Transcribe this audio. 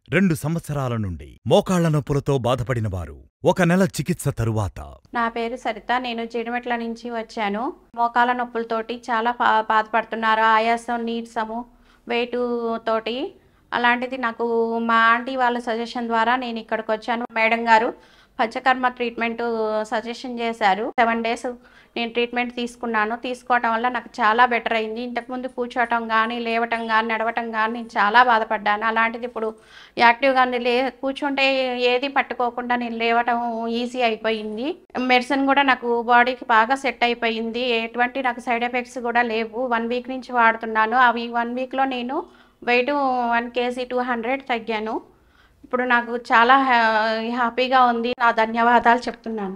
2 సంవత్సరాల నుండి మోకాళ్ల నొప్పులతో బాధపడిన వారు 1 నెల చికిత్స తరువాత. నా పేరు సరిత. నేను జీడిమెట్ల నుంచి వచ్చాను. మోకాళ్ళ నొప్పులతోటి చాలా బాధపడుతున్నారు. ఆయాసం, నీరసము, వెయిట్ తోటి. అలాంటిది నాకు మా ఆంటీ వాళ్ళ సజెషన్ ద్వారా నేను ఇక్కడికి వచ్చాను. మేడం గారు పంచకర్మ ట్రీట్మెంట్ సజెషన్ చేశారు. 7 డేస్ నేను ట్రీట్మెంట్ తీసుకున్నాను. తీసుకోవటం వల్ల నాకు చాలా బెటర్ అయింది. ఇంతకుముందు కూర్చోవటం కానీ, లేవటం కానీ, నడవటం కానీ నేను చాలా బాధపడ్డాను. అలాంటిది ఇప్పుడు యాక్టివ్గా కూర్చుంటే ఏది పట్టుకోకుండా నేను లేవటం ఈజీ అయిపోయింది. మెడిసిన్ కూడా నాకు బాడీకి బాగా సెట్ అయిపోయింది. ఎటువంటి నాకు సైడ్ ఎఫెక్ట్స్ కూడా లేవు. 1 వీక్ నుంచి వాడుతున్నాను. అవి 1 వీక్లో నేను వెయిట్ 1 kg 200 తగ్గాను. ఇప్పుడు నాకు చాలా హ్యాపీగా ఉంది. నా ధన్యవాదాలు చెప్తున్నాను.